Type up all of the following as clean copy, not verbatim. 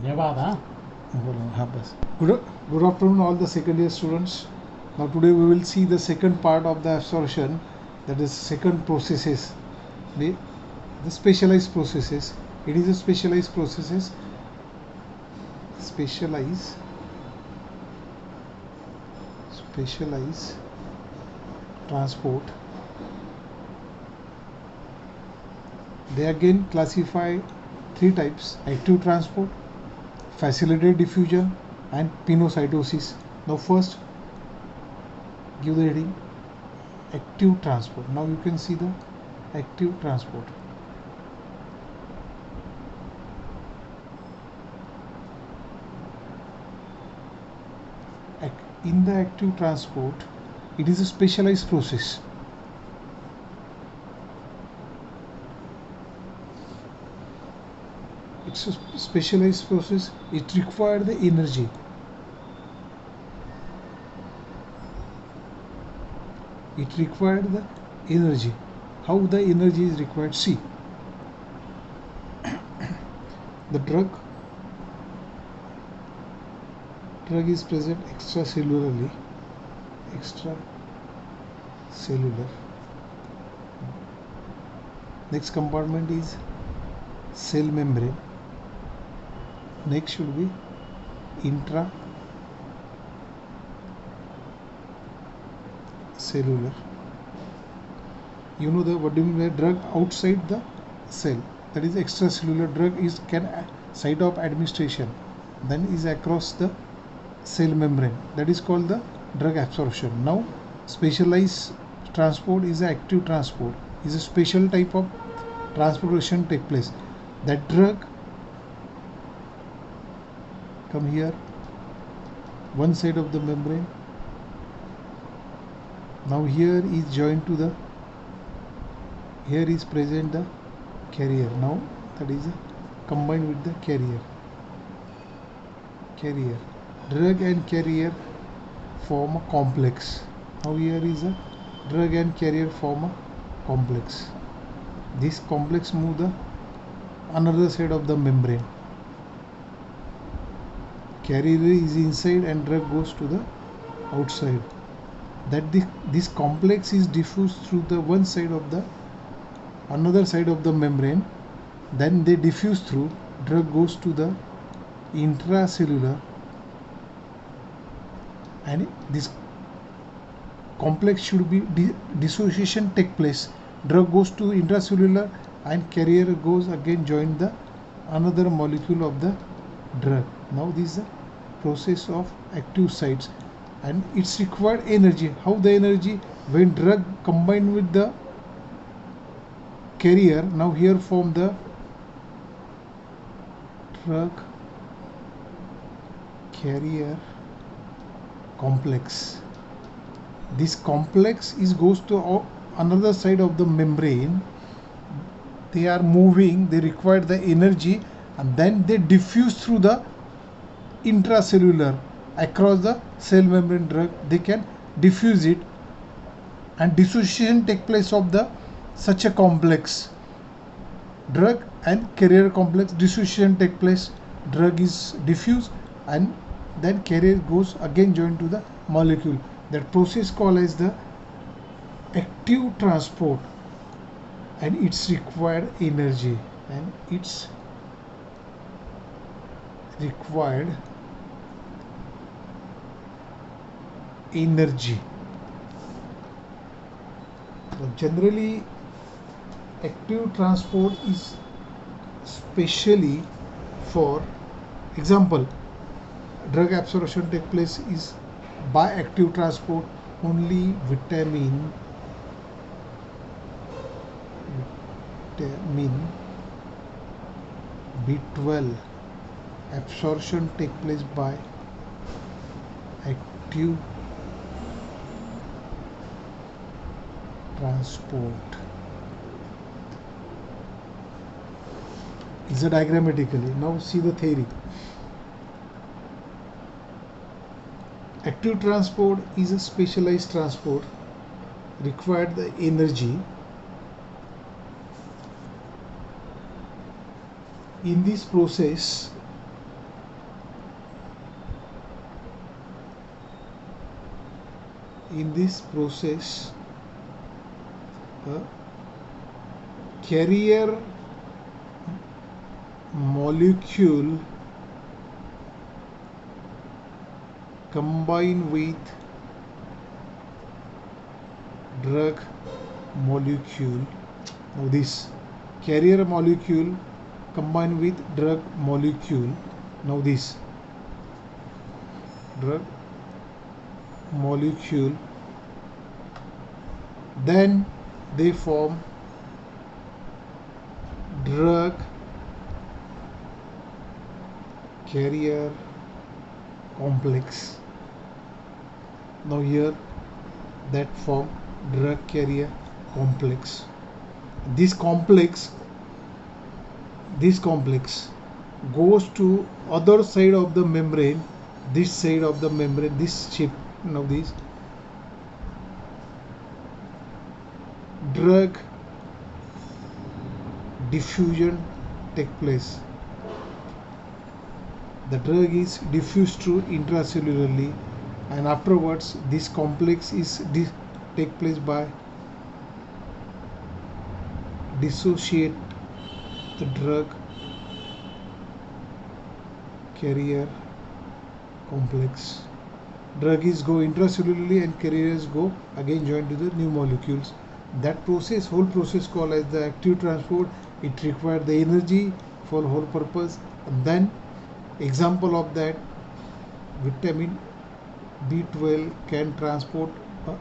Good afternoon all the second year students. Now today we will see the second part of the absorption, that is second processes, the specialized processes. It is a specialized processes, specialized transport. They again classify three types: active transport, facilitated diffusion, and pinocytosis. Now first give the heading active transport. Now you can see the active transport. In the active transport, it is a specialized process. It's a specialized process. It requires the energy. How the energy is required? See, the drug is present extracellularly. Next compartment is cell membrane. Next should be intracellular. You know what do you mean by drug outside the cell? That is extracellular. Drug is site of administration, then is across the cell membrane. That is called the drug absorption. Now specialized transport is active transport. Is a special type of transportation take place. That drug come here, one side of the membrane. Now here is joined to the, here is present the carrier. Now that is combined with the carrier. Drug and carrier form a complex. Now here is a drug and carrier form a complex. This complex move the another side of the membrane. Carrier is inside and drug goes to the outside. That this complex is diffused through the one side of the another side of the membrane. Then they diffuse through, drug goes to the intracellular, and this complex should be dissociation take place. Drug goes to intracellular and carrier goes again join the another molecule of the drug. Now this is the process of active sites, and it's required energy. How the energy? When drug combined with the carrier, now here form the drug carrier complex. This complex goes to another side of the membrane. They are moving, they require the energy, and then they diffuse through the intracellular across the cell membrane. Drug, they can diffuse it, and dissociation take place of the such a complex. Drug and carrier complex, dissociation take place. Drug is diffused and then carrier goes again joined to the molecule. That process called as the active transport, and it's required energy, and it's required energy. So generally active transport is specially for example, drug absorption take place is by active transport. Only vitamin B12 absorption take place by active transport. Is a diagrammatically. Now see the theory. Active transport is a specialized transport, required the energy. In this process, In this process, a carrier molecule combine with drug molecule. Now this carrier molecule combine with drug molecule. Now this drug molecule, then they form drug carrier complex. Now here that form drug carrier complex. This complex goes to other side of the membrane, this side of the membrane, this shape. Now this drug diffusion take place. The drug is diffused through intracellularly, and afterwards this complex is take place by dissociate the drug carrier complex. Drug is go intracellularly and carriers go again join to the new molecules. That process, whole process called as the active transport. It requires the energy for whole purpose. And then example of that, vitamin B12 can transport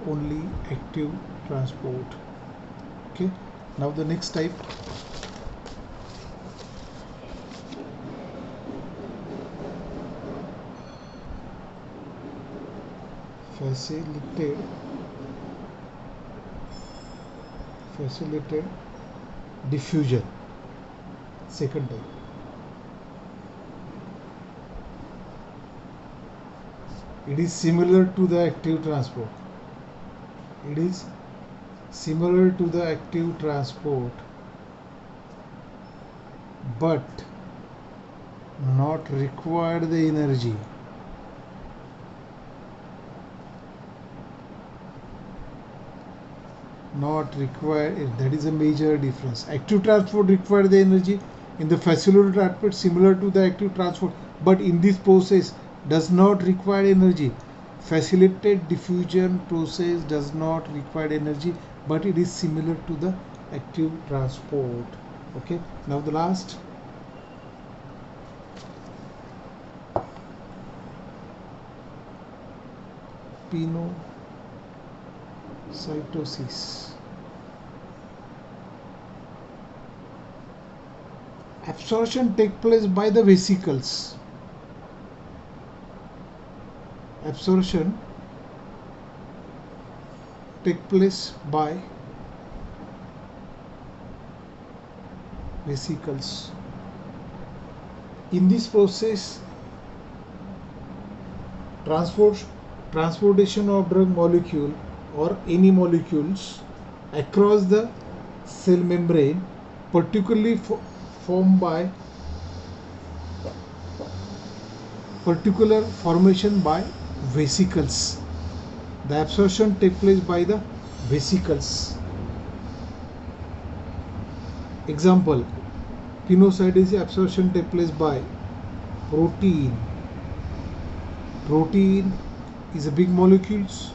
only active transport. Okay, now the next type, facilitated diffusion, second type. It is similar to the active transport. It is similar to the active transport, but not require the energy. Not require, that is a major difference. Active transport require the energy. In the facilitated transport, similar to the active transport, but in this process does not require energy. Facilitated diffusion process does not require energy, but it is similar to the active transport. Okay, now the last, pinocytosis. Absorption takes place by the vesicles. Absorption takes place by vesicles. In this process, transportation of drug molecule or any molecules across the cell membrane, particularly formed by particular formation by vesicles. The absorption takes place by the vesicles. Example, pinocytosis absorption takes place by protein. Protein is a big molecules,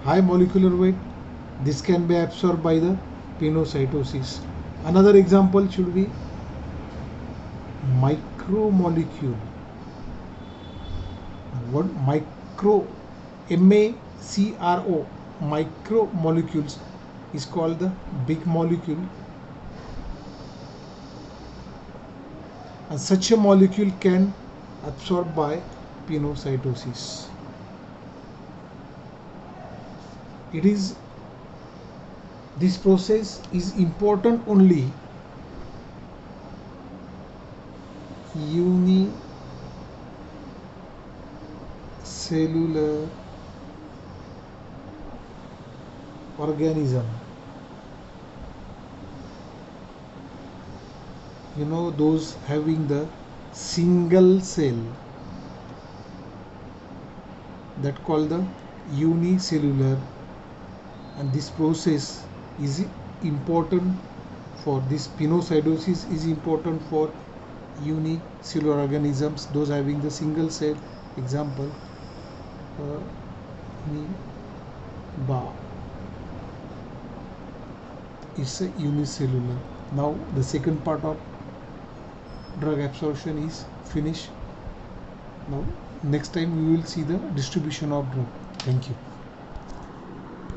high molecular weight. This can be absorbed by the pinocytosis. Another example should be micromolecule. What micro, MACRO, micromolecules is called the big molecule, and such a molecule can absorb by pinocytosis. This process is important only unicellular organism. You know, those having the single cell, that called the unicellular and this process is important for this pinocytosis is important for unicellular organisms, those having the single cell. Example, amoeba is a unicellular. Now the second part of drug absorption is finished. Now next time we will see the distribution of drug. Thank you.